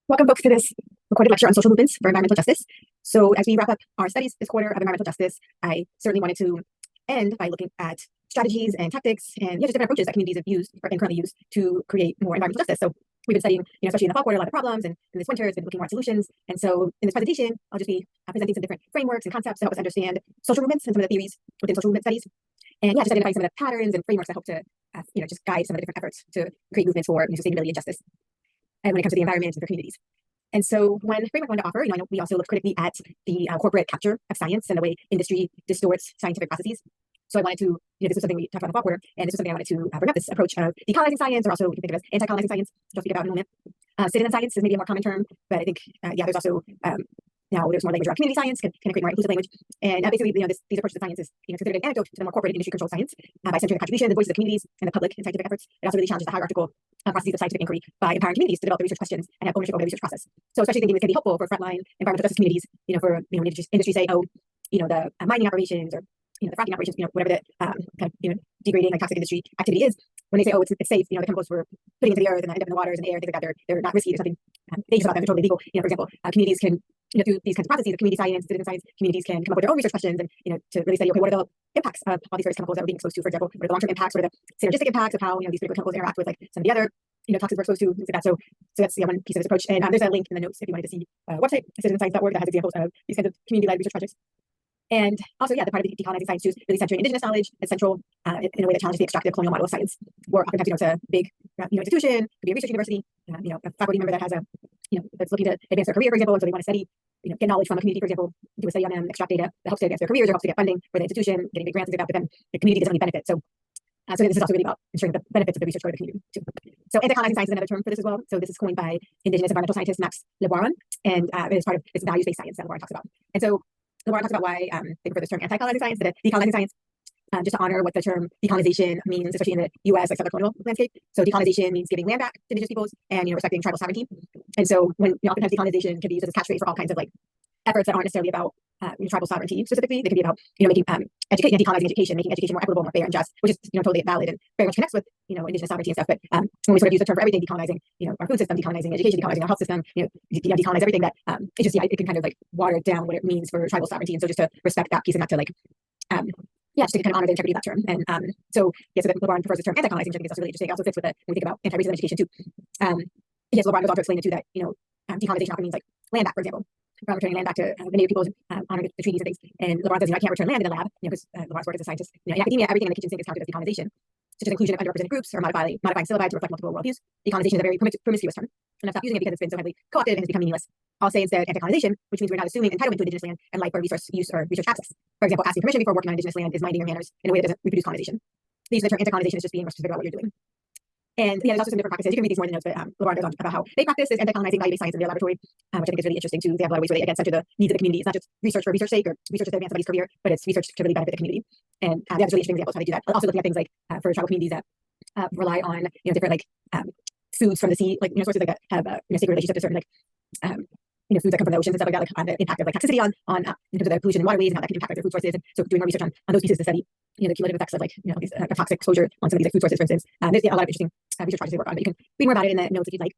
Welcome, folks, to this recorded lecture on social movements for environmental justice. So as we wrap up our studies this quarter of environmental justice, I certainly wanted to end by looking at strategies and tactics and just different approaches that communities have used and currently use to create more environmental justice. So we've been studying, especially in the fall quarter, a lot of problems, and in this winter, it's been looking more at solutions. And so in this presentation, I'll just be presenting some different frameworks and concepts to help us understand social movements and some of the theories within social movement studies. And just identifying some of the patterns and frameworks that help to, just guide some of the different efforts to create movements for sustainability and justice. And when it comes to the environment and for communities. And so one framework I wanted to offer, I know we also look critically at the corporate capture of science and the way industry distorts scientific processes. So I wanted to, this was something we talked about in the fall quarter, and this was something I wanted to bring up, this approach of decolonizing science, or also we can think of as anti-colonizing science, which I'll speak about in a moment. Citizen science is maybe a more common term, but I think, there's also now there's more language around community science, can create more inclusive language. And basically, these approaches to science is considered an antidote to the more corporate industry-controlled science by centering the contribution, the voices of communities and the public in scientific efforts. It also really challenges the hierarchical processes of scientific inquiry by empowering communities to develop the research questions and have ownership over the research process. So especially thinking this can be helpful for frontline environmental justice communities, for when industry say, the mining operations or the fracking operations, whatever the degrading like toxic industry activity is, when they say, it's safe, the chemicals we're putting into the earth and end up in the waters and the air, things like that, they're not risky, there's nothing dangerous about them, they're totally legal. For example, communities can, through these kinds of processes of community science, citizen science, communities can come up with their own research questions and, to really say, okay, what are the impacts of all these various chemicals that we're being exposed to? For example, what are the long-term impacts? What are the synergistic impacts of how, these particular chemicals interact with like some of the other, toxins we're exposed to, things like that. So that's one piece of this approach. And there's a link in the notes if you wanted to see a website, citizenscience.org, that has examples of these kinds of community-led research projects. And also, the part of the decolonizing science too is really centering indigenous knowledge as central in a way that challenges the extractive colonial model of science. Or oftentimes, it's a big institution, could be a research university, a faculty member that has that's looking to advance their career, for example, and so they want to study, get knowledge from a community, for example, do a study on them, extract data that helps to advance their careers or helps to get funding for the institution, getting big grants and things like that, but then the community doesn't really benefit. So this is also really about ensuring the benefits of the research go to the community too. So anti-colonizing science is another term for this as well. So this is coined by indigenous environmental scientist Max LeBaron, and it is part of this values-based science that LeBaron talks about. And so LeBaron talks about why they prefer this term anti-colonizing science instead of decolonizing science, just to honor what the term decolonization means, especially in the U.S. like settler colonial landscape. So decolonization means giving land back to indigenous peoples and respecting tribal sovereignty. And so when oftentimes decolonization can be used as a catchphrase for all kinds of like efforts that aren't necessarily about tribal sovereignty specifically. They can be about making education, decolonizing education, making education more equitable, more fair and just, which is totally valid and very much connects with indigenous sovereignty and stuff. But when we sort of use the term for everything, decolonizing our food system, decolonizing education, decolonizing our health system, decolonize everything, that it just it can kind of like water down what it means for tribal sovereignty. And so just to respect that piece and not to like just to kind of honor the integrity of that term. And so that LeBaron prefers the term anti-colonizing, which I think is also really interesting. It also fits with when we think about anti-racism education too. LeBaron goes on to explain it too, that decolonization often means like land back, for example, from returning land back to the native peoples, honoring the treaties and things. And LeBaron says, I can't return land in the lab, because LeBaron's work as a scientist. In academia, everything in the kitchen sink is counted as decolonization, such as inclusion of underrepresented groups or modifying syllabi to reflect multiple worldviews. Decolonization is a very promiscuous term, and I've stopped using it because it's been so heavily co-opted and has become meaningless. I'll say instead anti-colonization, which means we're not assuming entitlement to indigenous land and life or resource use or research access. For example, asking permission before working on indigenous land is minding your manners in a way that doesn't reproduce colonization. The use of the term anti-colonization is just being more specific about what you're doing. And there's also some different practices. You can read these more in the notes, but LeBaron goes on about how they practice this anti-colonizing value-based science in their laboratory, which I think is really interesting too. They have a lot of ways where they, again, center the needs of the community. It's not just research for research sake or research to advance somebody's career, but it's research to really benefit the community. And they have really interesting examples of how they do that. Also looking at things like for tribal communities that rely on different like foods from the sea, like sources like that have sacred relationship to certain like foods that come from the oceans and stuff like that, like on the impact of like toxicity on in terms of the pollution in waterways and how that can impact their food sources. And so doing more research on those pieces to study the cumulative effects of like these toxic exposure on some of these like food sources, for instance. There's a lot of interesting research projects they work on, but you can read more about it in the notes if you'd like.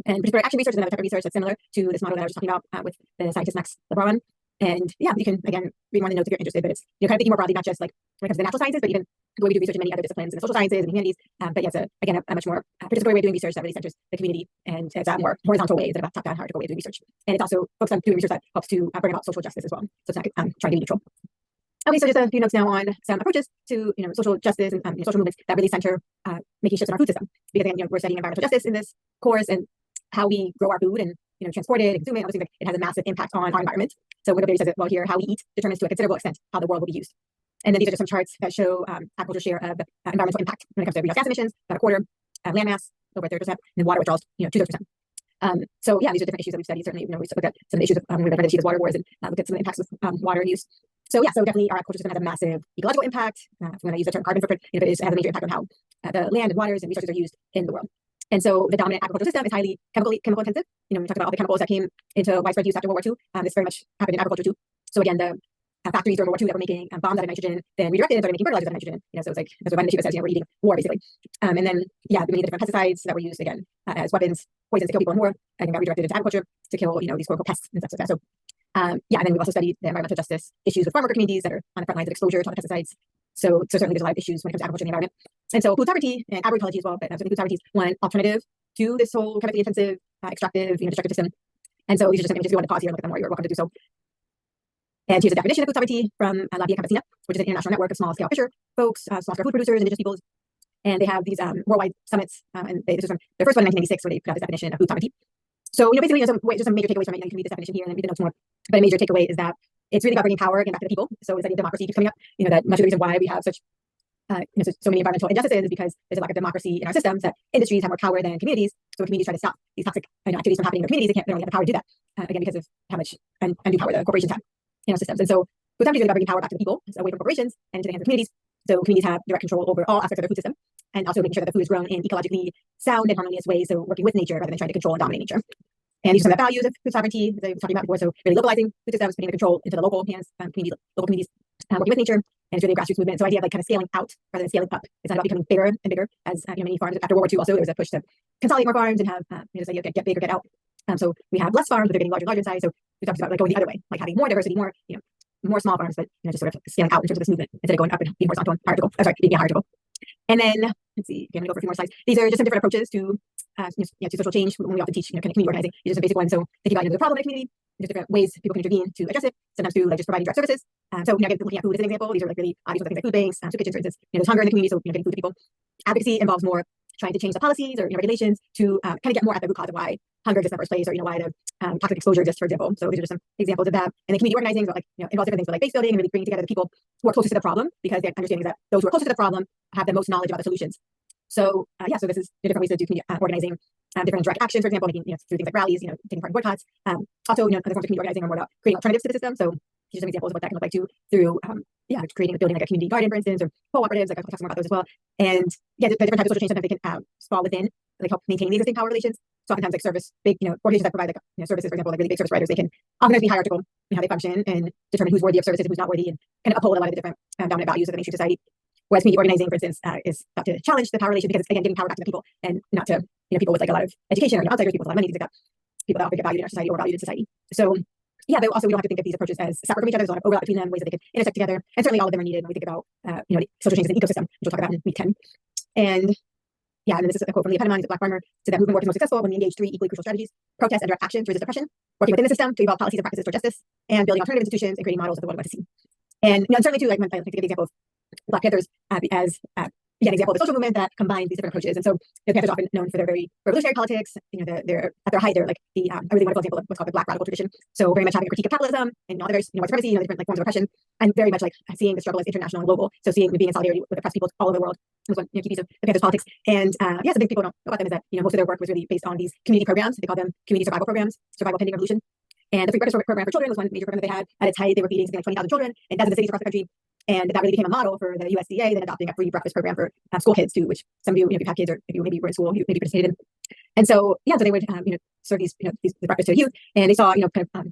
And particular action research is another type of research that's similar to this model that I was just talking about with the scientist Max LeBaron. And you can again read more in the notes if you're interested, but it's kind of thinking more broadly, not just like when it comes to the natural sciences, but even the way we do research in many other disciplines in the social sciences and the humanities. But it's a much more participatory way of doing research that really centers the community, and it's a more horizontal way instead of a top-down hierarchical way of doing research. And it's also focused on doing research that helps to bring about social justice as well. So it's not trying to be neutral. Okay, so just a few notes now on some approaches to social justice and social movements that really center making shifts in our food system. Because again, we're studying environmental justice in this course, and how we grow our food and transport it and consume it. All those things, it has a massive impact on our environment. So Wikipedia says it well here: how we eat determines to a considerable extent how the world will be used. And then these are just some charts that show agriculture's share of environmental impact when it comes to greenhouse gas emissions, about a quarter, land mass over 30%, and then water withdrawals 2%. So these are different issues that we've studied. Certainly, we look at some of the issues of we've been achieve as water wars and look at some of the impacts of water use. So definitely our agriculture system has a massive ecological impact. When I use the term carbon footprint, it has a major impact on how the land and waters and resources are used in the world. And so the dominant agricultural system is highly chemical intensive. We talked about all the chemicals that came into widespread use after World War II. This very much happened in agriculture too. So again, the factories during World War II that were making bombs out of nitrogen, then redirected and started making fertilizers out of nitrogen. So it's like that's what Vitamin Shiva says. We're eating war basically. And then many different pesticides that were used again as weapons, poisons to kill people in war, and got redirected into agriculture to kill these quote unquote pests and stuff like that. So and then we've also studied the environmental justice issues with farm worker communities that are on the front lines of exposure to all the pesticides. So certainly there's a lot of issues when it comes to agriculture and the environment. And so food sovereignty and agroecology as well, but certainly food sovereignty is one alternative to this whole chemically intensive, extractive, destructive system. And so these are just some images. If you want to pause here and look at them more, you're welcome to do so. And here's a definition of food sovereignty from La Via Campesina, which is an international network of small-scale fisher folks, small-scale food producers, indigenous peoples. And they have these worldwide summits. And this was from their first one in 1996, where they put out this definition of food sovereignty. So, basically, just some major takeaways from it. You can read this definition here and then read the notes more. But a major takeaway is that it's really about bringing power again back to the people. So this idea of democracy keeps coming up. That much of the reason why we have such so many environmental injustices is because there's a lack of democracy in our systems, that industries have more power than communities. So when communities try to stop these toxic activities from happening in their communities, they don't really have the power to do that. Again, because of how much undue power the corporations have in our systems. And so food sovereignty is about bringing power back to the people, away from corporations and into the hands of communities. So communities have direct control over all aspects of their food system, and also making sure that the food is grown in ecologically sound and harmonious ways. So working with nature rather than trying to control and dominate nature. And these are some of the values of food sovereignty, as I was talking about before. So really localizing food systems, putting the control into the local hands, local communities, working with nature, and it's really a grassroots movement. So idea of kind of scaling out rather than scaling up. It's not about becoming bigger and bigger, as many farms after World War II. Also, there was a push to consolidate more farms and have this idea of get big or get out. So we have less farms, but they're getting larger and larger in size. So we talked about going the other way, like having more diversity, more small farms, but just sort of scaling out in terms of this movement instead of going up and being horizontal and hierarchical. Being hierarchical. And then let's see, I'm going to go for a few more slides. These are just some different approaches to social change. When we often teach community organizing, these are some basic ones. So thinking about the problem in a community, there's different ways people can intervene to address it. Sometimes through just providing direct services. So again, looking at food as an example, these are really obvious things like food banks, soup kitchens, for instance. There's hunger in the community, so getting food to people. Advocacy involves more trying to change the policies or regulations to kind of get more at the root cause of why hunger exists in the first place, or why the toxic exposure exists, for example. So these are just some examples of that. And then community organizing, so involves different things, like base building and really bringing together the people who are closest to the problem, because the understanding is that those who are closest to the problem have the most knowledge about the solutions. So so this is different ways to do community organizing, different direct action, for example, making through things like rallies, taking part in boycotts. Also, other forms of community organizing are more about creating alternatives to the system. So here's some examples of what that can look like too, through creating building like a community garden, for instance, or cooperatives. Like I'll talk more about those as well. And the different types of social change, sometimes they can fall within, like help maintain the existing power relations. So oftentimes, like service, big organizations that provide services, for example, like really big service providers, they can oftentimes be hierarchical in how they function and determine who's worthy of services and who's not worthy, and kind of uphold a lot of the different dominant values of the mainstream society. Whereas community organizing, for instance, is thought to challenge the power relation, because it's again giving power back to the people and not to people with like a lot of education or outsiders, people with a lot of money, things like that, people that often get valued in our society or valued in society. So but also we don't have to think of these approaches as separate from each other. There's a lot of overlap between them, ways that they can intersect together, and certainly all of them are needed when we think about social change as an ecosystem, which we'll talk about in week 10. And and this is a quote from Leah Penniman, the Black farmer, said that movement work is most successful when we engage 3 equally crucial strategies: protest and direct action to resist oppression, working within the system to evolve policies and practices for justice, and building alternative institutions and creating models of the world we want to see. And certainly too, like I like to give the example of Black Panthers as an example of a social movement that combines these different approaches. And so the Panthers are often known for their very revolutionary politics. They're at their height, they're like a really wonderful example of what's called the Black radical tradition. So very much having a critique of capitalism and all the various white supremacy, different forms of oppression, and very much like seeing the struggle as international and global. So being in solidarity with oppressed people all over the world was one key piece of the Panthers politics. And something people don't know about them is that most of their work was really based on these community programs. They call them community survival programs, survival pending revolution. And the Free Breakfast Program for Children was one major program that they had. At its height, they were feeding something like 20,000 children in dozens of cities across the country. And that really became a model for the USDA, then adopting a free breakfast program for school kids too, which some of you, if you have kids or if you maybe were in school, you maybe participated in. And so, so they would, serve these breakfast to youth. And they saw,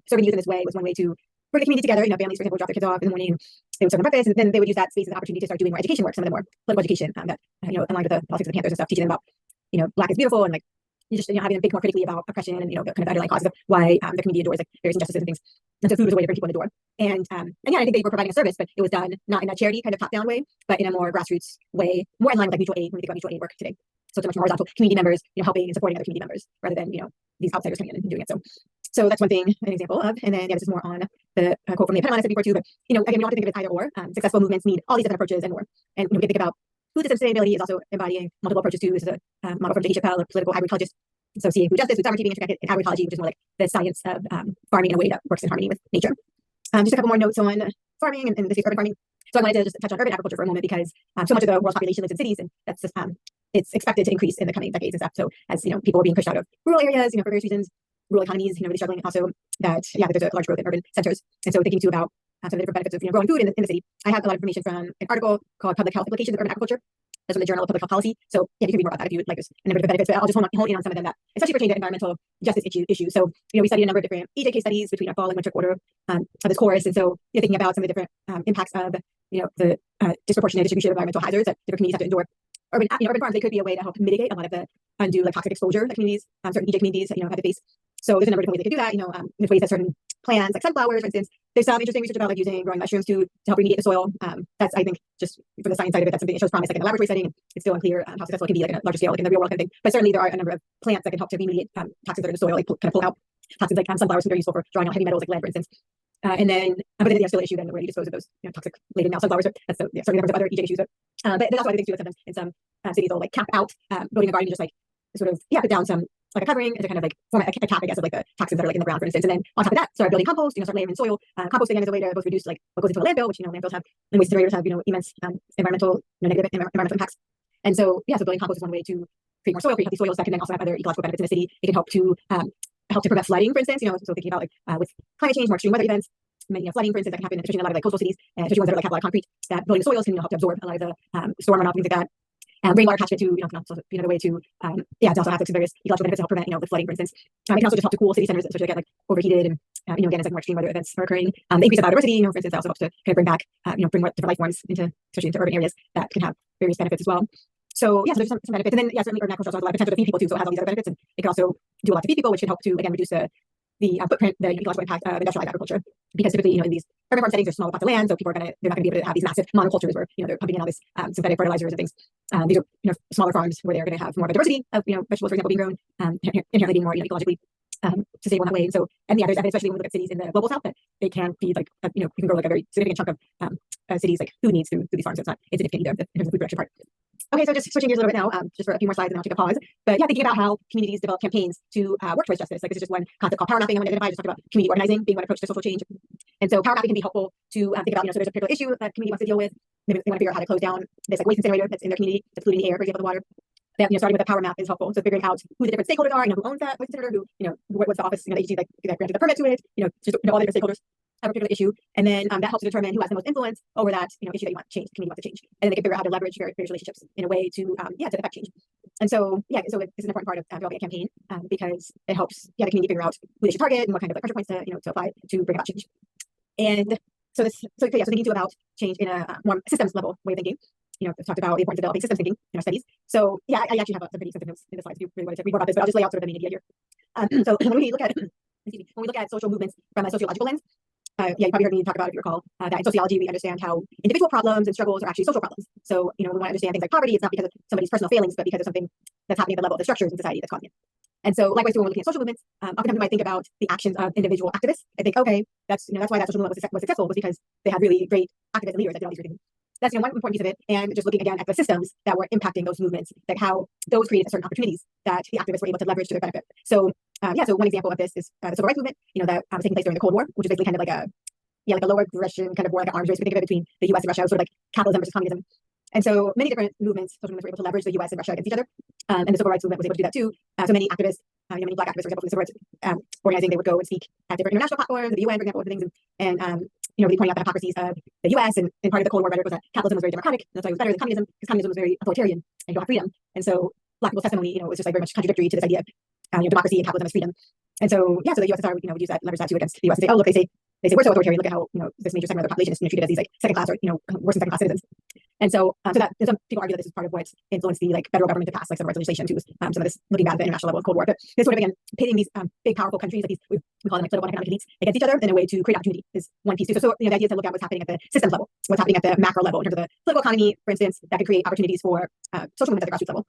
serving youth in this way was one way to bring the community together. Families, for example, would drop their kids off in the morning, they would serve them breakfast, and then they would use that space as an opportunity to start doing more education work, some of the more political education that, aligned with the politics of the Panthers and stuff, teaching them about, Black is beautiful, and like, just having to think more critically about oppression and the kind of underlying causes of why the community endures like various injustices and things. And so food was a way to bring people in the door. And I think they were providing a service, but it was done not in a charity kind of top-down way, but in a more grassroots way, more in line with like mutual aid when we think about mutual aid work today. So it's a much more horizontal community members, helping and supporting other community members rather than these outsiders coming in and doing it. So that's one thing, an example of. And then this is more on the quote from Leah Penniman I said before too. But again, we don't have to think of it as either or. Successful movements need all these different approaches and more. And we can think about food system sustainability is also embodying multiple approaches too. This is a model from Jackie Chappelle, a political agroecologist. So seeing food justice, food sovereignty being interconnected, and agroecology, which is more like the science of farming in a way that works in harmony with nature. Just a couple more notes on farming and this is urban farming. So I wanted to just touch on urban agriculture for a moment because so much of the world's population lives in cities, and that's just it's expected to increase in the coming decades and stuff. So as people are being pushed out of rural areas, for various reasons, rural economies, really struggling. Also that there's a large growth in urban centers, and so thinking too about some of the different benefits of growing food in the city. I have a lot of information from an article called Public Health Implications of Urban Agriculture. That's from the Journal of Public Health Policy. So yeah, you can read more about that if you would like. There's a number of benefits, but I'll just hone in on some of them that especially pertain to environmental justice issues. So we studied a number of different EJ case studies between our fall and winter quarter of this course, and so thinking about some of the different impacts of the disproportionate distribution of environmental hazards that different communities have to endure. Urban farms, they could be a way to help mitigate a lot of the undue toxic exposure that communities, certain EJ communities have to face. So there's a number of different ways they could do that. There's ways that certain plants like sunflowers, for instance, there's some interesting research about growing mushrooms to help remediate the soil. That's, I think, just from the science side of it, that's something that shows promise in a laboratory setting. It's still unclear how successful it can be in a larger scale, in the real world kind of thing. But certainly there are a number of plants that can help to remediate toxins that are in the soil, kind of pull out toxins like sunflowers, very useful for drawing out heavy metals like lead, for instance. But then there's still an issue then where you dispose of those toxic laden sunflowers. That's certainly there of other EJ issues. But there's also other things too. Sometimes in some cities they'll camp out, building a garden, just put down some a covering to kind of form a cap, I guess, of the toxins that are in the ground, for instance. And then on top of that, start building compost, start layering soil. Composting then is a way to both reduce what goes into a landfill, which landfills have, and waste incinerators have immense environmental negative environmental impacts. And so so building compost is one way to create more soil, create healthy soils that can then also have other ecological benefits in the city. It can help to prevent flooding, for instance. So thinking about with climate change, more extreme weather events. Flooding, for instance, that can happen, especially in a lot of coastal cities, especially ones that have a lot of concrete. That building soils can help to absorb a lot of the storm runoff, things like that. Rainwater catchment too, can also be another way to, to also have some various ecological benefits to help prevent, the flooding, for instance. It can also just help to cool city centers, especially get overheated and, again, as more extreme weather events are occurring. The increase of biodiversity, for instance, that also helps to kind of bring back, bring more different life forms especially into urban areas that can have various benefits as well. So so there's some benefits, and then certainly urban agriculture has a lot of potential to feed people too, so it has all these other benefits, and it can also do a lot to feed people, which can help to again reduce the footprint, the ecological impact of industrialized agriculture, because typically, in these urban farm settings, there's smaller plots of land, so people they're not going to be able to have these massive monocultures where they're pumping in all this synthetic fertilizers and things. These are smaller farms where they're going to have more of a diversity of vegetables, for example, being grown, inherently being more ecologically sustainable in that way. And so, there's evidence, especially when we look at cities in the global south, that they can feed you can grow a very significant chunk of cities food needs through these farms. So it's not insignificant either in terms of the food production part. Okay, so just switching gears a little bit now, just for a few more slides, and then I'll take a pause. But thinking about how communities develop campaigns to work towards justice. This is just one concept called power mapping. I'm going to identify. Just talk about community organizing being one approach to social change. And so power mapping can be helpful to think about, so there's a particular issue that community wants to deal with. Maybe they want to figure out how to close down this waste incinerator that's in their community that's polluting the air, for example, the water. That starting with a power map is helpful. So figuring out who the different stakeholders are, who owns that waste incinerator, what's the office, the agency that granted the permit to it, just all the different stakeholders have a particular issue, and then that helps to determine who has the most influence over that issue that you want to change, the community wants to change, and then they can figure out how to leverage various relationships in a way to to affect change. And so so this is an important part of developing a campaign because it helps the community figure out who they should target and what kind of pressure points to apply to bring about change. And so thinking too about change in a more systems level way of thinking. I've talked about the importance of developing systems thinking in our studies. So I actually have some pretty extensive notes in the slides if you really wanted to read more about this, but I'll just lay out sort of the main idea here. So when we look at social movements from a sociological lens. You probably heard me talk about, if you recall, that in sociology we understand how individual problems and struggles are actually social problems. So we want to understand things like poverty. It's not because of somebody's personal failings, but because of something that's happening at the level of the structures in society that's causing it. And so likewise, when we're looking at social movements, oftentimes we might think about the actions of individual activists. I think, okay, that's why that social movement was successful, was because they had really great activists and leaders that did all these great things. That's one important piece of it, and just looking again at the systems that were impacting those movements, like how those created certain opportunities that the activists were able to leverage to their benefit. So so one example of this is the civil rights movement, that was taking place during the Cold War, which is basically kind of like a lower aggression kind of war, like an arms race. We think of it between the U.S. and Russia, sort of like capitalism versus communism. And so many different movements, social movements, were able to leverage the U.S. and Russia against each other. And the civil rights movement was able to do that too. So many activists, many Black activists, for example, from the civil rights organizing, they would go and speak at different international platforms, the UN, for example, things, and really pointing out the hypocrisies of the U.S. and part of the Cold War rhetoric was that capitalism was very democratic. And that's why it was better than communism, because communism was very authoritarian and you don't have freedom. And so Black people's testimony, was just very much contradictory to this idea of democracy and capitalism as freedom. And so so the USSR would use that, leverage that too against the U.S. and say, oh look, they say we're so authoritarian. Look at how this major segment of the population is treated as these second class or worse than second class citizens. And so that some people argue that this is part of what influenced the federal government to pass civil rights legislation too, some of this looking back at the international level of Cold War. But this sort of again pitting these big powerful countries, like these we call them political and economic elites, against each other in a way to create opportunity is one piece too. So the idea is to look at what's happening at the systems level, what's happening at the macro level in terms of the political economy, for instance, that could create opportunities for social movements at the grassroots level.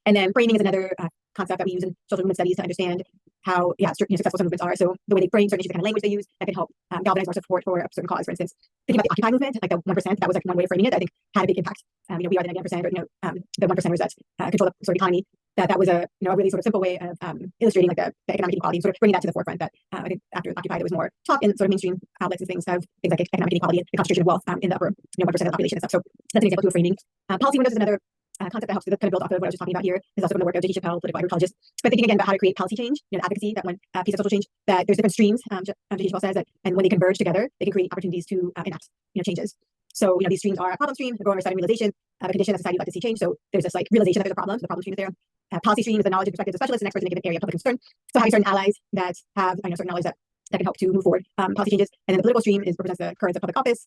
And then framing is another concept that we use in social movement studies to understand how successful some movements are. So the way they frame certain issues, the kind of language they use, that can help galvanize more support for a certain cause. For instance, thinking about the Occupy movement, like the 1%, that was one way of framing it. I think had a big impact. We are the 99%, or the 1%ers that control the sort of economy. That was a really sort of simple way of illustrating like the economic inequality and sort of bringing that to the forefront. That I think after Occupy, there was more talk in sort of mainstream outlets and things of things like economic inequality and the concentration of wealth in the upper 1% of the population and stuff. So that's an example of framing. Policy windows is another concept that helps to kind of build off of what I was just talking about here. Is also from the work of J.D. Chappelle, political anthropologist. But thinking again about how to create policy change, the advocacy, that one piece of social change, that there's different streams. J.D. Chappelle says that, and when they converge together, they can create opportunities to enact changes. So these streams are a problem stream, the growing understanding realization. of a condition that society would like to see change. So there's this like realization that there's a problem. The problem stream is there. Policy stream is the knowledge and perspectives of specialists and experts in a given area of public concern. So having certain allies that have certain knowledge that can help to move forward policy changes. And then the political stream represents the currents of public office.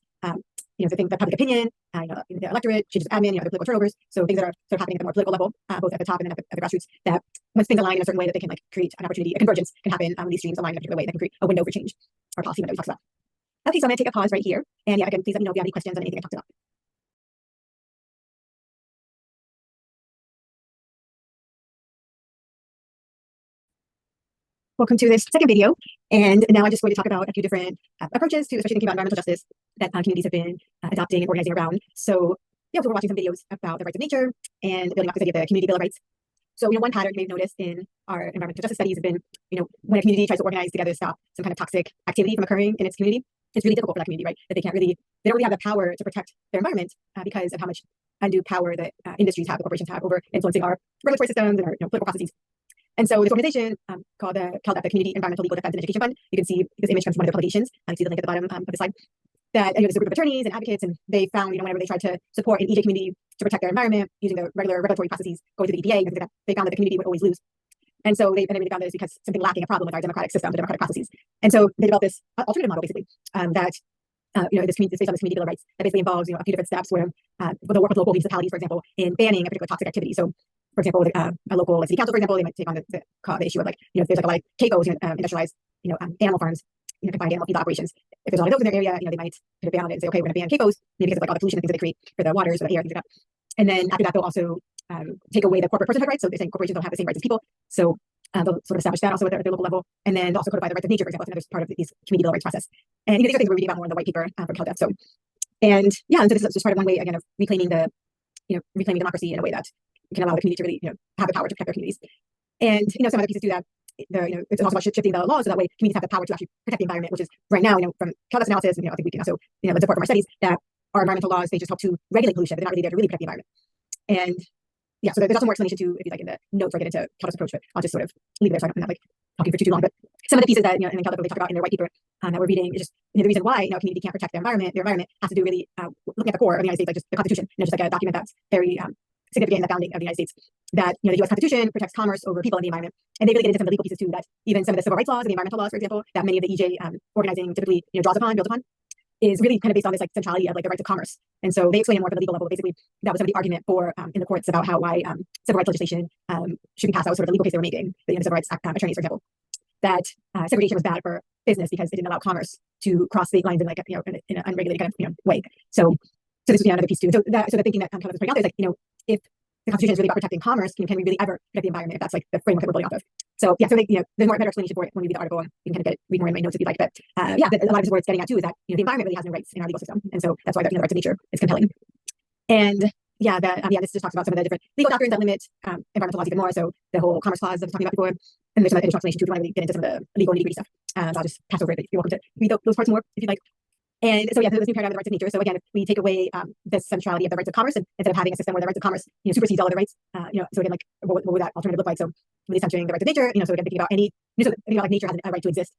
The public opinion, the electorate, changes of admin, the political turnovers. So things that are sort of happening at the more political level, both at the top and then at the grassroots. That once things align in a certain way, that they can like create an opportunity, a convergence can happen when these streams align in a particular way that can create a window for change or policy window we talked about. Okay, so I'm going to take a pause right here, and yeah, again, please let me know if you have any questions on anything I talked about. Welcome to this second video, and now I'm just going to talk about a few different approaches to especially thinking about environmental justice that communities have been adopting and organizing around. So yeah, so we're watching some videos about the rights of nature and building up this idea of the community bill of rights. So one pattern you may have noticed in our environmental justice studies has been when a community tries to organize together to stop some kind of toxic activity from occurring in its community, it's really difficult for that community, right? That they don't really have the power to protect their environment because of how much undue power that industries have, the corporations have over influencing our regulatory systems and our political processes. And so this organization called the Community Environmental Legal Defense and Education Fund, you can see this image comes from one of their publications. You see the link at the bottom of the slide. That there's a group of attorneys and advocates, and they found whenever they tried to support an EJ community to protect their environment using the regular regulatory processes going to the EPA, they found that the community would always lose. And so they found that it's because something lacking, a problem with our democratic system, the democratic processes. And so they developed this alternative model, basically, that this based on this community bill of rights that basically involves a few different steps where they'll work with local municipalities, for example, in banning a particular toxic activity. So, for example, a local city council, for example, they might take on the issue of if there's a lot of CAFOs, industrialized, animal farms, confined animal feed operations. If there's a lot of those in their area, they might put a ban on it and say, okay, we're going to ban CAFOs, maybe because of all the pollution and things that they create for the waters or the air, things like that. And then after that, they'll also take away the corporate personhood rights. So they're saying corporations don't have the same rights as people. So they'll sort of establish that also at their local level, and then they'll also codify the rights of nature, for example, as another part of these community bill of rights process. And these are things we're reading about more in the white paper from CalDEF. So, and so this is just part of one way again of reclaiming democracy in a way that can allow the community to really have the power to protect their communities. And some other pieces do that. It's also about shifting the laws so that way communities have the power to actually protect the environment, which is right now, from CalDEF's analysis, I think we can also let's support from our studies that our environmental laws, they just help to regulate pollution. They're not really there to really protect the environment. And yeah, so there's also more explanation too, if you like, in the notes where I get into CalDEF's approach, but I'll just sort of leave it there so I'm not talking for too long. But some of the pieces that in CalDEF they talk about in their white paper that we're reading is just the reason why a community can't protect their environment has to do really looking at the core of the United States, like just the Constitution, just like a document that's very significant in the founding of the United States. That the U.S. Constitution protects commerce over people and the environment, and they really get into some of the legal pieces too. That even some of the civil rights laws and the environmental laws, for example, that many of the EJ organizing typically builds upon, is really kind of based on this centrality of the rights of commerce. And so they explain it more from the legal level. Basically, that was some of the argument for in the courts about why civil rights legislation should be passed. That was sort of the legal case they were making, the civil rights attorneys, for example, that segregation was bad for business because it didn't allow commerce to cross state lines in in an unregulated kind of way. So this would be another piece too. So the thinking that kind of is putting out there is if the Constitution is really about protecting commerce, can we really ever protect the environment if that's the framework that we're building off of? So yeah, so there's better explanation for it when we read the article, and you can kind of read more in my notes if you'd like. But a lot of this where it's getting at too is that the environment really has no rights in our legal system, and so that's why the rights of nature is compelling. And this just talks about some of the different legal doctrines that limit environmental laws even more. So the whole Commerce Clause that I was talking about before, and there's some additional explanation too if you want to really get into some of the legal nitty-gritty stuff. So I'll just pass over it, but you're welcome to read those parts more if you'd like. And so this new paradigm of the rights of nature. So again, if we take away this centrality of the rights of commerce, and instead of having a system where the rights of commerce supersedes all other rights, so again, what would that alternative look like? So really centering the rights of nature, so again, thinking about nature has a right to exist,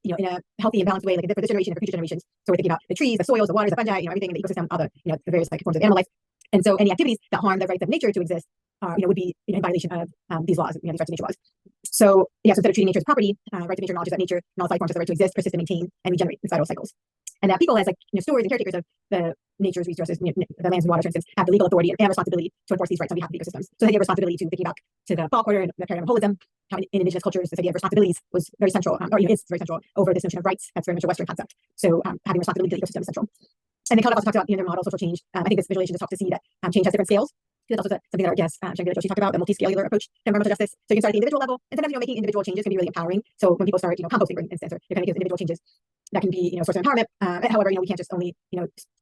in a healthy and balanced way, for this generation and for future generations. So we're thinking about the trees, the soils, the waters, the fungi, everything in the ecosystem, all the various forms of animal life. And so any activities that harm the rights of nature to exist, would be in violation of these laws, these rights of nature laws. So so instead of treating nature as property, rights of nature acknowledges that nature and all life forms have the right to exist, persist, and maintain, and regenerate in vital cycles. And that people as stewards and caretakers of the nature's resources, the lands and waters, for instance, have the legal authority and responsibility to enforce these rights on behalf of the ecosystems. So they have responsibility to thinking back to the fall quarter and the paradigm of holism, how in indigenous cultures this idea of responsibilities was very central, or is very central over this notion of rights. That's very much a Western concept. So having responsibility to the ecosystem is central. And then CalDEF also talks about their model of social change. I think this visualization just helps to see that change has different scales. That's also something that our guest, Shangri Joshi, talked about, the multi-scalar approach to environmental justice. So you can start at the individual level, and sometimes making individual changes can be really empowering. So when people start, composting, for instance, or kind of individual changes, that can be, a source of empowerment. However, we can't just only,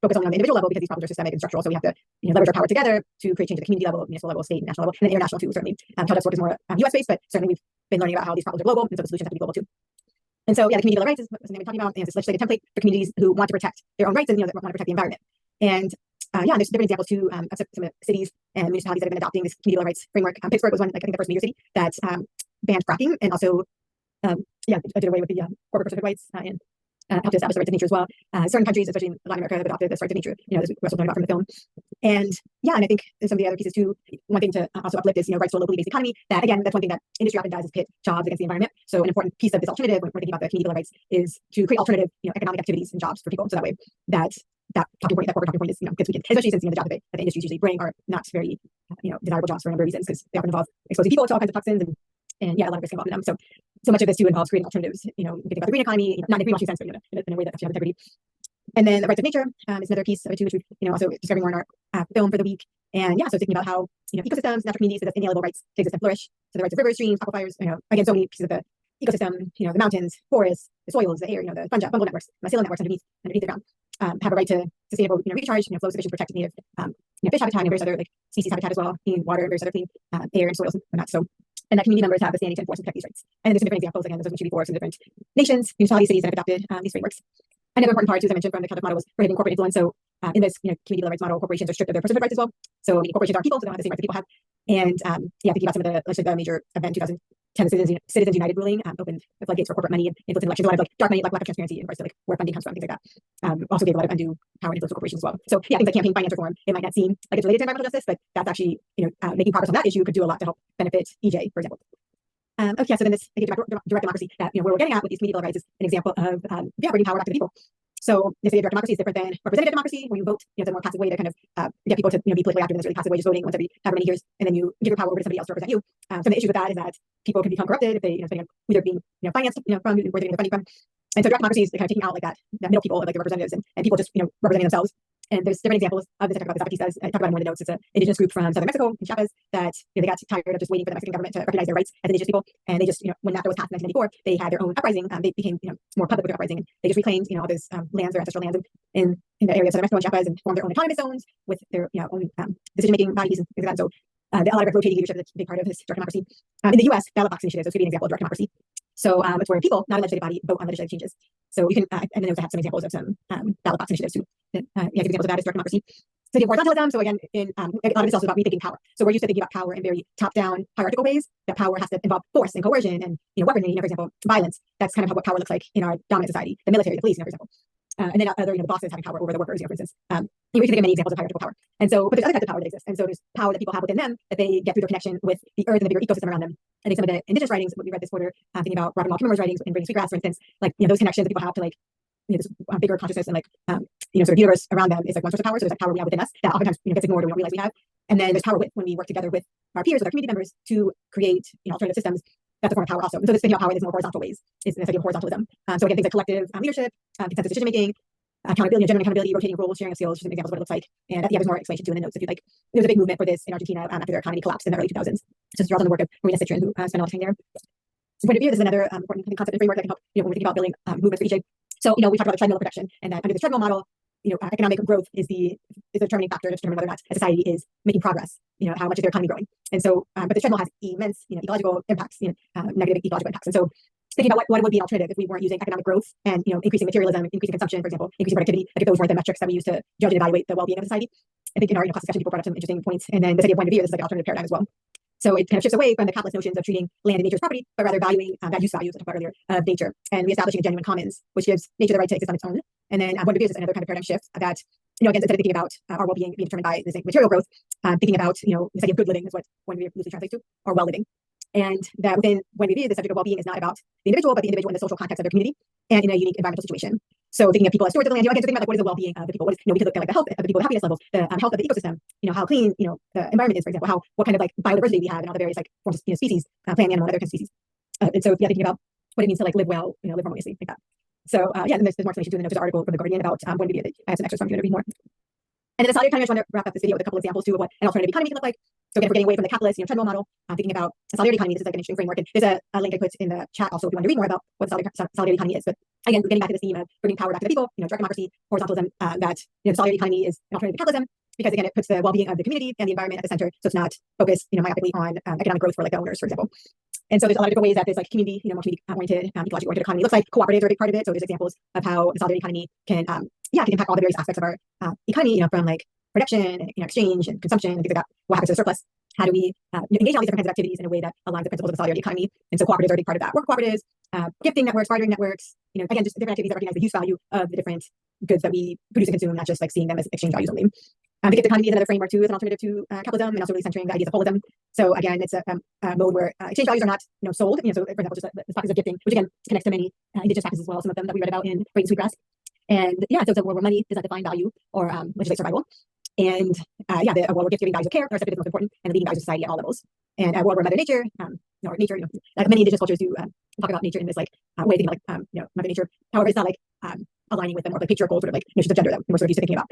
focus only on the individual level because these problems are systemic and structural. So we have to, leverage our power together to create change at the community level, municipal level, state, national level, and then international too. Certainly, CalDEF's work is more US based, but certainly we've been learning about how these problems are global, and so the solutions have to be global too. And so, the community bill of rights is something we're talking about, and it's a legislative template for communities who want to protect their own rights and that want to protect the environment. And there's different examples too of some cities and municipalities that have been adopting this community bill of rights framework. Pittsburgh was one, I think, the first major city that banned fracking and also did away with the corporate personhood rights and help to establish the rights of nature as well. Certain countries, especially in Latin America, have adopted the rights of nature, as we also learned about from the film. And yeah, and I think some of the other pieces too, one thing to also uplift is, rights to a locally based economy. That again, that's one thing that industry often does, is pit jobs against the environment. So an important piece of this alternative when we're thinking about the community bill of rights is to create alternative, economic activities and jobs for people. So that way that talking point, that corporate talking point is, because we can, especially since the jobs that the industries usually bring are not very, desirable jobs for a number of reasons, because they often involve exposing people to all kinds of toxins and yeah, a lot of risk involved in them. So much of this too involves creating alternatives. You can think about the green economy, not in a greenwashing sense, but in a way that actually has integrity. And then the rights of nature is another piece of it too, which we've also discovering more in our film for the week. And yeah, so thinking about how ecosystems, natural communities, that's inalienable rights to exist and flourish. So the rights of rivers, streams, aquifers, again, so many pieces of the ecosystem, the mountains, forests, the soils, the air, the fungal networks, mycelial networks underneath the ground, have a right to sustainable recharge, flow sufficient to protect native fish habitat and various other like species habitat as well, clean water, various other clean air and soils and whatnot. So and that community members have the standing to enforce and protect these rights. And there's some different examples, again, those mentioned before, some different nations, municipalities, cities that have adopted these frameworks. Another important part, too, as I mentioned from the Catholic model, was prohibiting corporate influence. So in this community bill of rights model, corporations are stripped of their personhood rights as well. So corporations are people, so they don't have the same rights that people have. And thinking about some of the major event 2010 Citizens United ruling opened the floodgates for corporate money and influence in elections. A lot of dark money, lack of transparency in regards to where funding comes from, things like that. Also gave a lot of undue power and influence to corporations as well. So things like campaign finance reform, it might not seem like it's related to environmental justice, but that's actually making progress on that issue could do a lot to help benefit EJ, for example. Okay, so then this direct democracy that where we're getting at with these community bill of rights is an example of bringing power back to the people. So this idea of direct democracy is different than representative democracy, where you vote. It's a more passive way to kind of get people to be politically active in this really passive way, just voting once every however many years, and then you give your power over to somebody else to represent you. Some of the issues with that is that people can become corrupted if they, depending on who they're being financed from, where they're getting their funding from. And so direct democracy is kind of taking out like that middle people, like the representatives, and people just representing themselves. And there's different examples of this. I talk about this Zapatistas. I talk about in one of the notes. It's an indigenous group from southern Mexico, in Chiapas, that they got tired of just waiting for the Mexican government to recognize their rights as indigenous people, and they just when NAFTA was passed in 1994, they had their own uprising. They became more public with their uprising, and they just reclaimed all those lands, their ancestral lands in the area of southern Mexico and Chiapas, and formed their own autonomous zones with their own decision making bodies and things like that. So a lot of rotating leadership is a big part of this direct democracy. In the U.S., ballot box initiatives could be an example of direct democracy. So it's where people, not a legislative body, vote on legislative changes. So you can, and then I have some examples of some ballot box initiatives too. Examples of that is direct democracy. So the horizontalism. So again, a lot of this is also about rethinking power. So we're used to thinking about power in very top-down hierarchical ways. That power has to involve force and coercion and weaponry, for example, violence. That's kind of what power looks like in our dominant society, the military, the police, for example. And then other, the bosses having power over the workers, for instance. You can think of many examples of hierarchical power. And so, but there's other types of power that exist. And so there's power that people have within them that they get through their connection with the earth and the bigger ecosystem around them. I think some of the indigenous writings, what we read this quarter, thinking about Robert Wall Kimmerer's writings in Bringing Sweetgrass, for instance, like, those connections that people have to like, this bigger consciousness and like, sort of universe around them is like one source of power. So there's like power we have within us that oftentimes, gets ignored or we don't realize we have. And then there's power when we work together with our peers, with our community members to create, alternative systems. That's a form of power also. And so this thinking of power in more horizontal ways is this idea of horizontalism. So again, things like collective leadership, consensus decision making, accountability, genuine accountability, rotating roles, sharing of skills, just some examples of what it looks like. And there's more explanation too in the notes if you'd like. There was a big movement for this in Argentina after their economy collapsed in the early 2000s. Just draws on the work of Marina Citrin, who spent a lot of time there. So point of view, this is another important concept and framework that can help, when we're thinking about building movements for EJ. So, we talked about the treadmill production, and that under the treadmill model, economic growth is the determining factor to determine whether or not a society is making progress. How much is their economy growing? And so, but the treadmill has immense, ecological impacts, negative ecological impacts. And so, thinking about what would be an alternative if we weren't using economic growth and increasing materialism, increasing consumption, for example, increasing productivity, like if those weren't the metrics that we use to judge and evaluate the well-being of society. I think in our class discussion, people brought up some interesting points, and then this idea of point of view, this is like an alternative paradigm as well. So it kind of shifts away from the capitalist notions of treating land and nature as property, but rather valuing that use value, as I talked about earlier, of nature, and reestablishing a genuine commons, which gives nature the right to exist on its own. And then point of view is another kind of paradigm shift that, again, instead of thinking about our well-being being determined by this material growth, thinking about, this idea of good living is what point of view loosely translates to, or well living. And that within point of view, the subject of well-being is not about the individual, but the individual in the social context of their community and in a unique environmental situation. So thinking of people as stewards of the land, again, so thinking about like what is the well-being of the people? What is, we could look at like the health of the people, the happiness levels, the health of the ecosystem, how clean, the environment is, for example, what kind of like biodiversity we have and all the various like forms of species, plant, animal, and other kinds of species. And so thinking about what it means to like live well, live harmoniously, like that. So and there's more explanation too in the notes. There's an article from the Guardian about point of view that I have some extras from you to read more. And then the solidarity economy, I just want to wrap up this video with a couple examples too of what an alternative economy can look like. So again, if we're getting away from the capitalist, treadmill model, thinking about a solidarity economy, this is like an interesting framework. And there's a link I put in the chat also if you want to read more about what solidarity economy is. But again, we're getting back to this theme of bringing power back to the people, direct democracy, horizontalism, that the solidarity economy is an alternative to capitalism because again, it puts the well-being of the community and the environment at the center. So it's not focused, myopically on economic growth for like the owners, for example. And so there's a lot of different ways that this like community, more community-oriented, ecologically oriented economy looks like. Cooperatives are a big part of it. So there's examples of how the solidarity economy can impact all the various aspects of our economy, from like production and exchange and consumption and things like that. What happens to the surplus? How do we engage in all these different kinds of activities in a way that aligns the principles of the solidarity economy? And so cooperatives are a big part of that. Work cooperatives, gifting networks, bartering networks, again, just different activities that recognize the use value of the different goods that we produce and consume, not just like seeing them as exchange values only. The gift economy is another framework too, as an alternative to capitalism, and also really centering the ideas of holism. So again, it's a mode where exchange values are not sold. So for example, just the practice of gifting, which again connects to many indigenous practices as well. Some of them that we read about in Great and Sweetgrass. And yeah, so it's a world where money does not define value or legislate survival. And a world where gift giving values of care are accepted as most important and the leading values of society at all levels. And a world where Mother Nature, or nature, like many indigenous cultures do talk about nature in this like way, thinking like Mother Nature. However, it's not like aligning with the more like patriarchal sort of like notions of gender that we're sort of used to thinking about.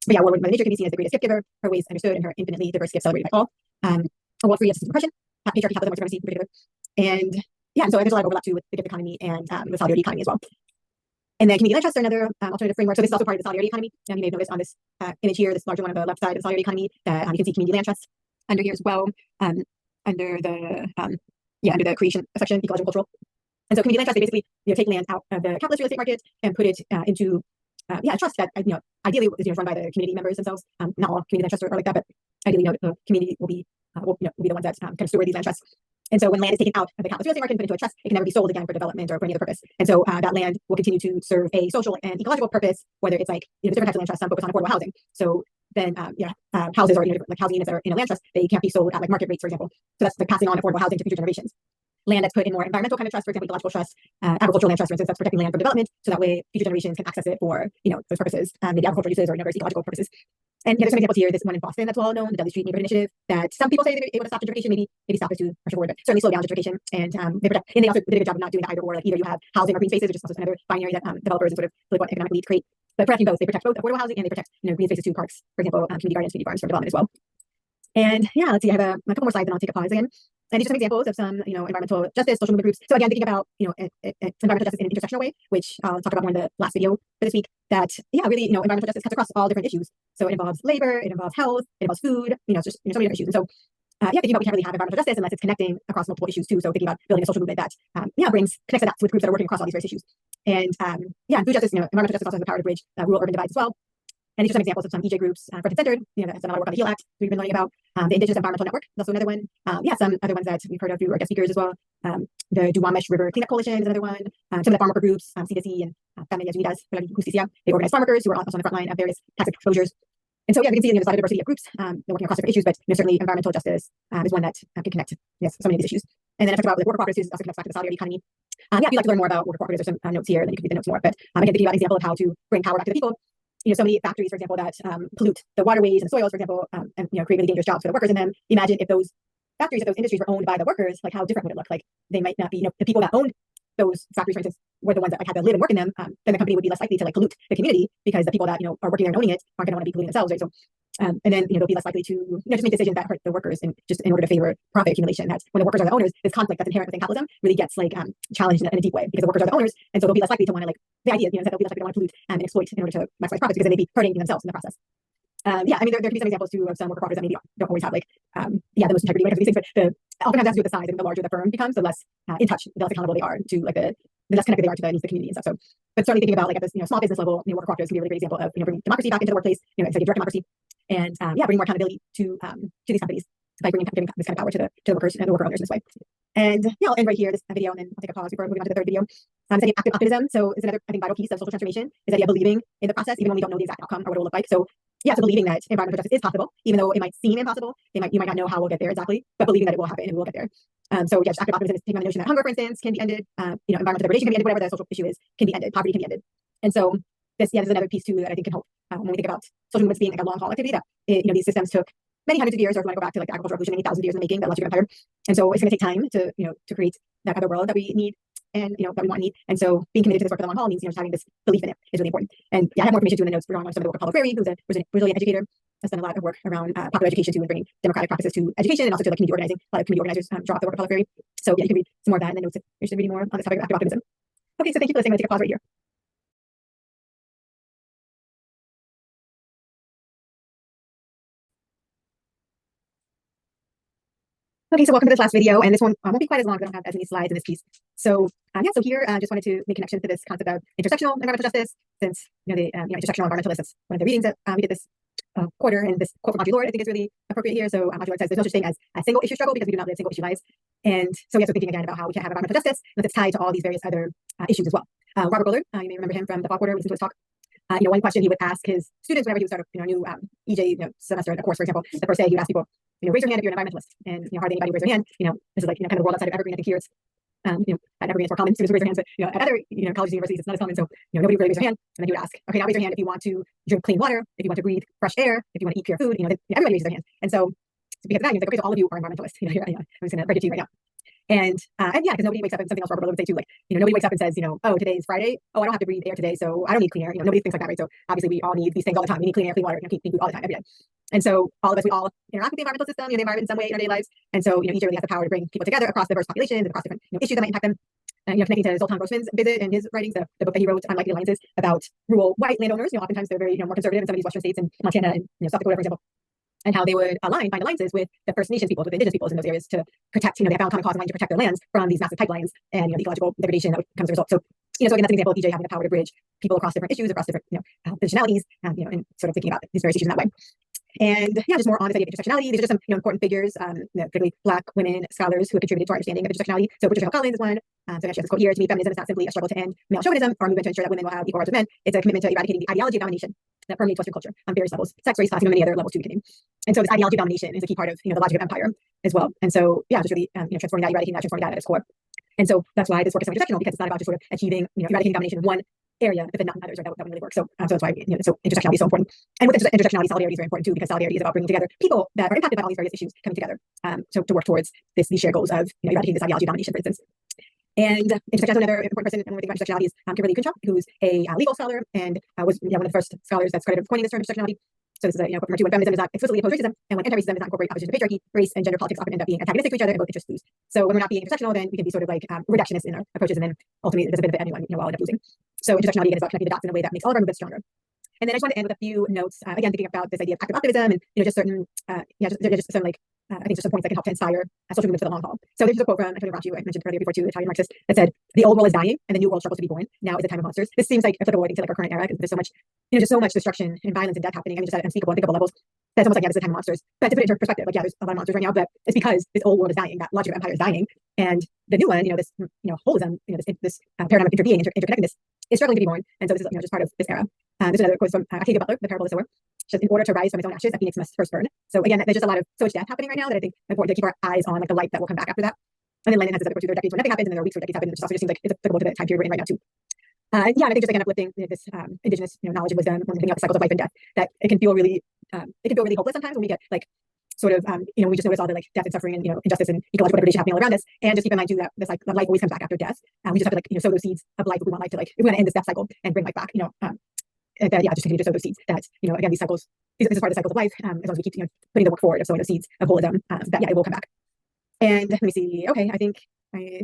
But yeah, a world where Mother Nature can be seen as the greatest gift giver, her ways understood, and her infinitely diverse gifts celebrated by all. A world free of system oppression, patriarchy, capitalism, white supremacy in particular. And yeah, and so there's a lot of overlap too with the gift economy and the solidarity economy as well. And then community land trusts are another alternative framework. So this is also part of the solidarity economy. You may have noticed on this image here, this larger one on the left side of the solidarity economy, that you can see community land trusts under here as well, under the creation section, ecological, cultural. And so community land trusts, they basically take land out of the capitalist real estate market and put it into a trust that ideally is run by the community members themselves. Not all community land trusts are like that, but ideally the community will be the ones that kind of steward these land trusts. And so when land is taken out of the capitalist real estate market and put into a trust, it can never be sold again for development or for any other purpose. And so that land will continue to serve a social and ecological purpose, whether it's like there's different types of land trusts, some focus on affordable housing. So then houses or like housing units that are in a land trust, they can't be sold at like market rates, for example. So that's like passing on affordable housing to future generations. Land that's put in more environmental kind of trust, for example, ecological trust, agricultural land trust, for instance, that's protecting land from development, so that way future generations can access it for those purposes, maybe agricultural uses or various ecological purposes. And there's some examples here. This one in Boston that's well known, the Dudley Street Neighborhood Initiative, that some people say they're able to stop gentrification. Maybe stop is too harsh a word, but certainly slow down gentrification. And they also did a good job of not doing the either or. Like either you have housing or green spaces, which is also another binary that developers and sort of political and economic elites create. But protecting both, they protect both affordable housing and they protect green spaces to parks, for example, community gardens, community farms for development as well. And yeah, let's see. I have a couple more slides, and I'll take a pause again. And these are some examples of some, environmental justice, social movement groups. So again, thinking about, environmental justice in an intersectional way, which I'll talk about more in the last video for this week, that, really, environmental justice cuts across all different issues. So it involves labor, it involves health, it involves food, it's just, so many different issues. And so, thinking about we can't really have environmental justice unless it's connecting across multiple issues too. So thinking about building a social movement that, connects the dots with groups that are working across all these various issues. And, food justice, environmental justice also has the power to bridge rural-urban divides as well. And these are some examples of some EJ groups, front and centered. That's another work on the HEAL Act we've been learning about. The Indigenous Environmental Network is also another one. Some other ones that we've heard of through our guest speakers as well. The Duwamish River Cleanup Coalition is another one. Some of the farm worker groups, CDC and Familias Unidas de la Justicia, they organize farm workers who are also on the front line of various tax exposures. And so, we can see there's a lot of diversity of groups they're working across different issues, but certainly environmental justice is one that can connect so many of these issues. And then I talked about worker cooperatives, also connects back to the solidarity economy. If you'd like to learn more about worker cooperatives, there's some notes here, then you can read the notes more. But again, thinking about an example of how to bring power back to the people. So many factories, for example, that pollute the waterways and soils, for example, and create really dangerous jobs for the workers in them. Imagine if those factories, if those industries were owned by the workers, like how different would it look? Like they might not be, the people that owned those factories, for instance, were the ones that had to live and work in them. Then the company would be less likely to pollute the community because the people that are working there and owning it aren't going to want to be polluting themselves, right? So and then they'll be less likely to just make decisions that hurt the workers and just in order to favor profit accumulation. That's when the workers are the owners, this conflict that's inherent within capitalism really gets challenged in a deep way because the workers are the owners, and so they'll be less likely to want to the idea that they'll be less likely to want to pollute and exploit in order to maximize profits because then they'd be hurting themselves in the process. There could be some examples too of some worker cooperatives that maybe don't always have the most integrity when it comes to these things, but often has to do with the size. And the larger the firm becomes, the less in touch, the less accountable they are to the less connected they are to the needs of the community and stuff. So, but certainly thinking about at this small business level, worker cooperatives can be a really great example of bringing democracy back into the workplace, executive direct democracy, and bring more accountability to these companies by giving this kind of power to the workers and the worker owners in this way. And I'll end right here this video, and then I'll take a pause before moving on to the third video. This idea of active optimism. So it's another, I think, vital piece of social transformation is the idea of believing in the process, even when we don't know the exact outcome or what it will look like. So so believing that environmental justice is possible, even though it might seem impossible, you might not know how we'll get there exactly, but believing that it will happen and we will get there. Just active optimism is taking on the notion that hunger, for instance, can be ended, environmental degradation can be ended, whatever the social issue is, can be ended, poverty can be ended. And so this is another piece too that I think can help when we think about social movements being like a long haul activity, that these systems took many hundreds of years, or if you want to go back to the agricultural revolution, many thousands of years in the making, that led to empire. And so it's going to take time to create that other world that we need and that we want and need. And so being committed to this work for the long haul means just having this belief in it is really important. And I have more information too in the notes on some of the work of Paulo Freire, who's a Brazilian educator, has done a lot of work around popular education too, and bringing democratic practices to education and also to community organizing. A lot of community organizers draw off the work of Paulo Freire. So you can read some more of that in the notes if you're interested in reading more on this topic of active optimism. Okay, so thank you for listening. I'm going to take a pause right here. Okay, so welcome to this last video, and this one won't be quite as long. I don't have as many slides in this piece. So so here I just wanted to make connection to this concept of intersectional environmental justice, since the intersectional environmentalists, that's one of the readings that we did this quarter, and this quote from Audre Lorde I think is really appropriate here. So Audre Lorde says there's no such thing as a single issue struggle because we do not live single issue lives. And so so thinking again about how we can have environmental justice, and it's tied to all these various other issues as well. Robert Bullard, you may remember him from the fall quarter, listen to his talk. One question he would ask his students whenever he would start a new EJ semester in a course, for example, the first day he would ask people, raise your hand if you're an environmentalist, and hardly anybody would raise their hand. This is like kind of the world outside of Evergreen. I think here it's at Evergreen it's more common, students would raise their hands, but at other colleges and universities it's not as common. So nobody would really raise their hand, and then he would ask, okay, now raise your hand if you want to drink clean water, if you want to breathe fresh air, if you want to eat pure food. Everybody raises their hand, and so because of that, he's like, okay, so all of you are environmentalists. Here I'm just going to break it to you right now. And yeah, because nobody wakes up, and something else Robert Bullard would say too, like, nobody wakes up and says, oh, today's Friday. Oh, I don't have to breathe air today, so I don't need clean air. Nobody thinks like that, right? So obviously we all need these things all the time. We need clean air, clean water, clean food all the time, every day. And so all of us, we all interact with the environmental system, the environment in some way in our daily lives. And so, each really has the power to bring people together across diverse populations, across different issues that might impact them. Connecting to Zoltan Grossman's visit and his writings, the book that he wrote, Unlikely Alliances, about rural white landowners. Oftentimes they're very more conservative in some of these Western states, in Montana and South Dakota, for example. And how they would find alliances with the First Nations peoples, with the indigenous peoples in those areas to protect, they found common cause and wanting to protect their lands from these massive pipelines and the ecological degradation that comes as a result. So, so again, that's an example of EJ having the power to bridge people across different issues, across different, positionalities, and sort of thinking about these various issues in that way. And yeah, just more on this idea of intersectionality. These are just some important figures, particularly Black women scholars who have contributed to our understanding of intersectionality. So Patricia Hill Collins is one. So actually, I have this quote here: "To me, feminism is not simply a struggle to end male chauvinism or a movement to ensure that women will have equal rights with men. It's a commitment to eradicating the ideology of domination that permeates Western culture on various levels: sex, race, class, and many other levels too." And so this ideology of domination is a key part of the logic of empire as well. And so yeah, just really transforming that, eradicating that, transforming that at its core. And so that's why this work is so intersectional, because it's not about just sort of achieving eradicating domination in one area, but then not in others, right? That wouldn't really work. So that's why so intersectionality is so important. And with intersectionality, solidarity is very important too, because solidarity is about bringing together people that are impacted by all these various issues coming together. So to work towards these shared goals of eradicating this ideology of domination, for instance. And intersectionality, another important person when we think about intersectionality is Kimberly Crenshaw, who's a legal scholar and was one of the first scholars that's credited with coining this term intersectionality. So this is a quote from her too: "When feminism does not explicitly oppose racism, and when anti-racism does not incorporate opposition to patriarchy, race and gender politics often end up being antagonistic to each other, and both interests lose." So when we're not being intersectional, then we can be sort of like reductionist in our approaches, and then ultimately there's a bit of it anyone will end up losing. So intersectionality again is about connecting the dots in a way that makes all of our movements stronger. And then I just want to end with a few notes, again, thinking about this idea of active optimism and just certain, just some like I think just some points that can help to inspire social movements for the long haul. So there's just a quote from Antonio Gramsci, I mentioned earlier before too, Italian Marxist, that said, "The old world is dying, and the new world struggles to be born. Now is the time of monsters." This seems like applicable, I think, to like our current era, because there's so much, just so much destruction and violence and death happening. I mean, just at unspeakable, unthinkable levels. That's almost like, yeah, this is the time of monsters. But to put it into perspective, like, yeah, there's a lot of monsters right now, but it's because this old world is dying, that logic of empire is dying, and the new one, this, holism, this paradigm of interbeing, interconnectedness is struggling to be born. And so this is, just part of this era. There's another quote from Octavia Butler, The Parable of the Sower. Just in order to rise from its own ashes, a phoenix must first burn. So again, there's just a lot of so much death happening right now that I think it's important to keep our eyes on like the light that will come back after that. And then Lenin has this other quote too: "There are decades where nothing happens, and there are weeks where decades happen," which also just seems like it's applicable to the time period we're in right now too. Yeah, and I think just again uplifting this indigenous knowledge and wisdom when thinking about the cycles of life and death, that it can feel really hopeless sometimes when we get like sort of we just notice all the like death and suffering and injustice and ecological degradation happening all around us, and just keep in mind too that this like life always comes back after death. We just have to like sow those seeds of life if we want life to like if we want to end this death cycle and bring life back. That just continue to sow those seeds. That again, these cycles. This is part of the cycles of life. As long as we keep putting the work forward of sowing those seeds of holism, that it will come back. And let me see. Okay, I think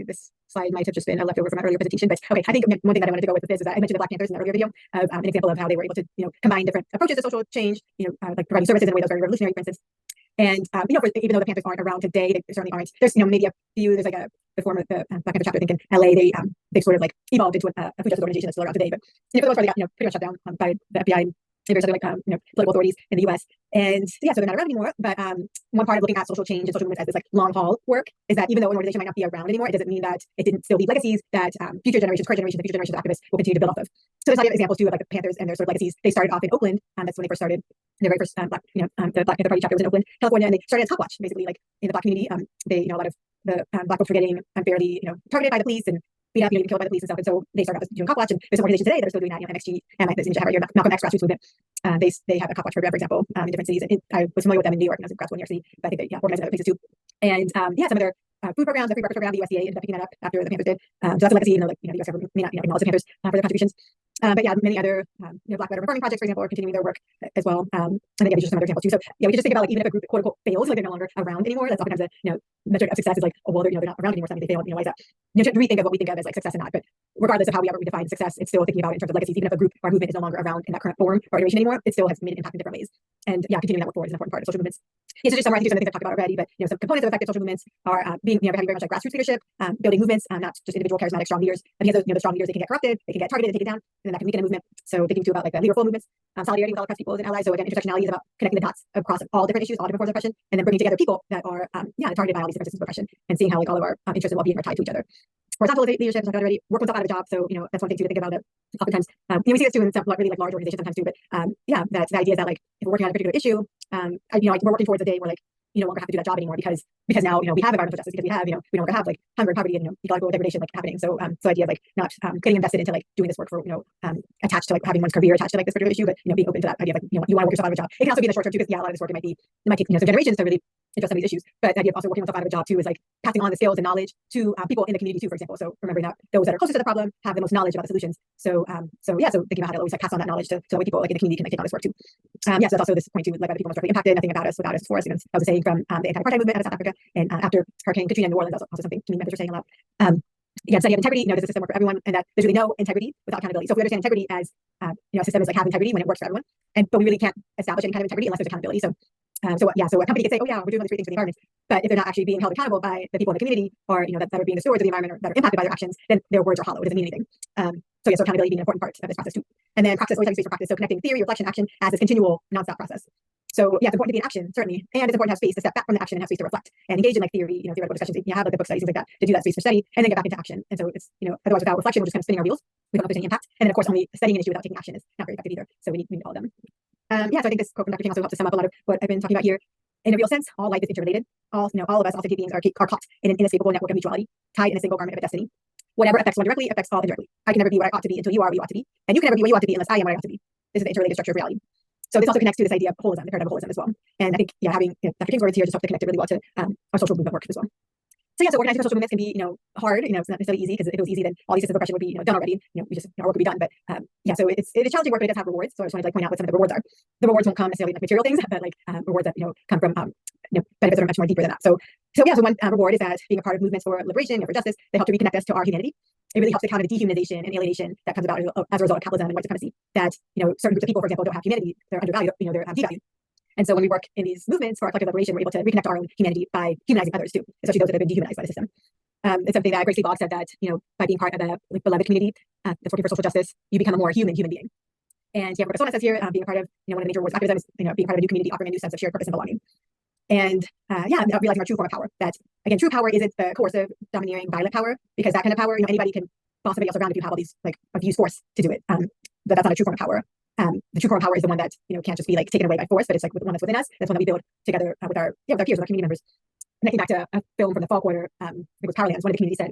this slide might have just been a leftover from my earlier presentation, but okay, I think one thing that I wanted to go with this is that I mentioned the Black Panthers in the earlier video of an example of how they were able to combine different approaches to social change, like providing services in a way that was very revolutionary, for instance. And even though the Panthers aren't around today, they certainly aren't. There's maybe a few. There's like the former Black Panther chapter, I think, in LA. They sort of like evolved into a food justice organization that's still around today. But for the most part, they got pretty much shut down by the FBI. There's something like political authorities in the U.S. And yeah, so they're not around anymore. But one part of looking at social change and social movements as this like long haul work is that even though an organization might not be around anymore, it doesn't mean that it didn't still leave legacies that future generations, current generations, and future generations of activists will continue to build off of. So there's a lot of examples too of like the Panthers and their sort of legacies. They started off in Oakland. That's when they first started. Their very first the Black Panther Party chapter was in Oakland, California, and they started as Top Watch, basically like in the Black community. They a lot of the Black folks were getting unfairly targeted by the police and beat up, even killed by the police and stuff. And so they started out doing Cop Watch, and there's some organizations today that are still doing that. MXG, and like this right here, Malcolm X grassroots movement. They have a Cop Watch program, for example, in different cities. And I was familiar with them in New York, and I was in grad school in New York City, but I think they organize in other places too. And some of their food programs, the free breakfast program, the USDA ended up picking that up after the Panthers did. So that's a legacy, even though the US government may not acknowledge the Panthers for their contributions. But yeah, many other Black veteran farming projects, for example, are continuing their work as well. And again, these are some other examples too. So yeah, we can just think about like even if a group quote unquote fails, like they're no longer around anymore, that's oftentimes a metric of success is like, oh well, they're not around anymore, so they failed. Why is that? To rethink of what we think of as like success and not. But regardless of how we ever redefine success, it's still thinking about it in terms of legacies. Even if a group or movement is no longer around in that current form or iteration anymore, it still has made an impact in different ways. And yeah, continuing that work forward is an important part of social movements. Yeah, so just summarize some of the things I've talked about already, but some components of effective social movements are being having very much like grassroots leadership, building movements, not just individual charismatic strong leaders. Because the strong leaders, they can get corrupted, they can get targeted and taken down, and then that can weaken a movement. So thinking too about like the leaderful movements, solidarity with all oppressed peoples and allies. So again, intersectionality is about connecting the dots across all different issues, all different forms of oppression, and then bringing together people that are targeted by all these different systems of oppression, and seeing how like all of our interests and well-being are tied to each other. horizontal leadership, as I talked about already, work oneself out of a job. So, that's one thing too to think about. That oftentimes, we see this too in some really like large organizations sometimes too. But that's the idea is that like if we're working on a particular issue, we're working towards a day where like you no longer have to do that job anymore because now we have environmental justice, because we have we no longer have like hunger and poverty and ecological degradation like happening. So so idea of like not getting invested into like doing this work for attached to like having one's career attached to like this particular issue, but being open to that idea of like you want to work yourself out of a job. It can also be in the short term too, because a lot of this work it might take some generations to really address some of these issues. But the idea of also working oneself out of a job too is like passing on the skills and knowledge to people in the community too, for example. So remembering that those that are closest to the problem have the most knowledge about the solutions. So so thinking about how to always like pass on that knowledge to the way people like in the community can like take on this work too. So that's also this point too, like other people most directly impacted, nothing about us without us for us. That was a saying from the anti-apartheid movement out of South Africa, and after Hurricane Katrina in New Orleans, that was also something community members were saying a lot. Again, study of integrity. Does the system work for everyone? And that there's really no integrity without accountability. So if we understand integrity as a system is like have integrity when it works for everyone, but we really can't establish any kind of integrity unless there's accountability. So so a company can say, oh yeah, we're doing all these great things for the environment, but if they're not actually being held accountable by the people in the community, or that are being the stewards of the environment, or that are impacted by their actions, then their words are hollow. It doesn't mean anything. So accountability being an important part of this process too. And then practice, always having space for practice. So connecting theory, reflection, action as this continual, nonstop process. So it's important to be in action, certainly, and it's important to have space to step back from the action and have space to reflect and engage in like theory, theoretical discussions. You have like the book studies, things like that, to do that space for study and then get back into action. And so it's otherwise without reflection, we're just kind of spinning our wheels. We don't know if there's any impact. And then of course, only studying an issue without taking action is not very effective either. So we need all of them. So I think this quote from Dr. King also helps to sum up a lot of what I've been talking about here. In a real sense, all life is interrelated. All of us, all sentient beings, are caught in an inescapable network of mutuality, tied in a single garment of destiny. Whatever affects one directly affects all indirectly. I can never be what I ought to be until you are what you ought to be, and you can never be what you ought to be unless I am what I ought to be. This is the interrelated structure of reality. So this also connects to this idea of holism, the paradigm of holism as well. And I think having Dr. King's words here just helps to connect it really well to our social movement work as well. So organizing for social movements can be hard. It's not necessarily easy, because if it was easy, then all these systems of oppression would be done already. Our work would be done. But so it's challenging work, but it does have rewards. So I just wanted to point out what some of the rewards are. The rewards won't come necessarily like material things, but like rewards that come from benefits that are much more deeper than that. So one reward is that being a part of movements for liberation or for justice, they help to reconnect us to our humanity. It really helps to counter the dehumanization and alienation that comes about as a result of capitalism and white supremacy. That certain groups of people, for example, don't have humanity. They're undervalued. They're devalued. And so when we work in these movements for our collective liberation, we're able to reconnect our own humanity by humanizing others too, especially those that have been dehumanized by the system. It's something that Grace Lee Boggs said, that by being part of a beloved community that's working for social justice, you become a more human being. And what Persona says here, being a part of one of the major rewards of activism is being part of a new community, offering a new sense of shared purpose and belonging. And realizing our true form of power. That again, true power isn't the coercive, domineering, violent power, because that kind of power, anybody can boss somebody else around if you have all these use force to do it. But that's not a true form of power. The true form of power is the one that can't just be like taken away by force, but it's like the one that's within us. That's one that we build together with our peers, with our community members. Connecting back to a film from the fall quarter, I think it was Powerlands. One of the community said,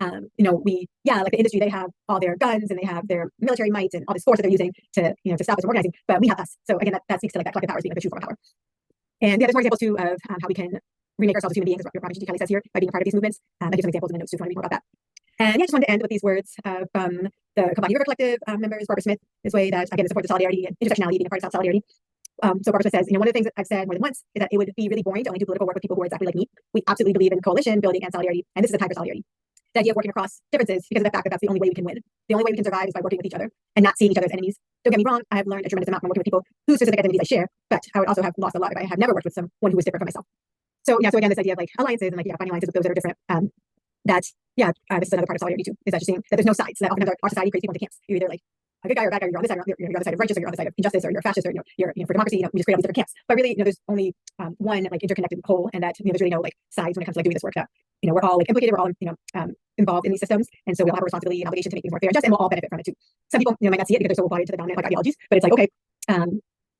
like the industry, they have all their guns and they have their military might and all this force that they're using to stop us from organizing, but we have us. So again, that speaks to like that collective power as being like the true form of power. And there's more examples too of how we can remake ourselves as human beings, as Robert G. Kelly says here, by being a part of these movements. I give some examples in the notes too if you want to read more about that. And I just wanted to end with these words from the Kobani River Collective members, Barbara Smith, this way that again support the solidarity and intersectionality, being a part of solidarity. So Barbara Smith says, one of the things that I've said more than once is that it would be really boring to only do political work with people who are exactly like me. We absolutely believe in coalition building and solidarity, and this is a time for solidarity. The idea of working across differences, because of the fact that that's the only way we can win. The only way we can survive is by working with each other and not seeing each other as enemies. Don't get me wrong, I have learned a tremendous amount from working with people whose specific identities I share, but I would also have lost a lot if I had never worked with someone who was different from myself. So again, this idea of like alliances and finding alliances with those that are different. This is another part of solidarity too, is that just seeing that there's no sides. That often our society creates people into camps. You're either like a good guy or a bad guy, you're on this side, you're on the side of righteous, or you're on the side of injustice, or you're a fascist, or you're for democracy. We just create all these different camps. But really, there's only one like interconnected whole, and that there's really no like sides when it comes to like doing this work. That we're all like implicated, we're all involved in these systems, and so we all have a responsibility and obligation to make things more fair and just, and we'll all benefit from it too. Some people might not see it because they're so bought into the dominant like ideologies, but it's like okay,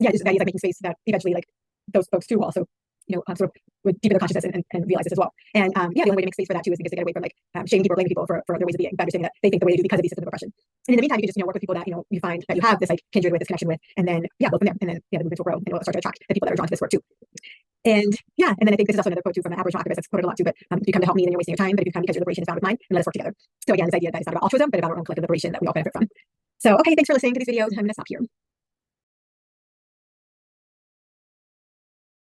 just that is like making space that eventually like those folks too will also sort of would deepen their consciousness and realize this as well. And the only way to make space for that too is because they get away from like shaming people or blaming people for their ways of being, but understanding that they think the way they do because of these systems of oppression. And in the meantime, you can just work with people that you find that you have this like kindred with, this connection with, and then go from there, and then the movements will grow and it'll start to attract the people that are drawn to this work too. And then I think this is also another quote too from an Aboriginal activist that's quoted a lot too, but if you come to help me, then you're wasting your time, but if you come because your liberation is bound with mine, then let us work together. So again, this idea that it's not about altruism, but about our own collective liberation that we all benefit from. So okay, thanks for listening to these videos. I'm going to stop here.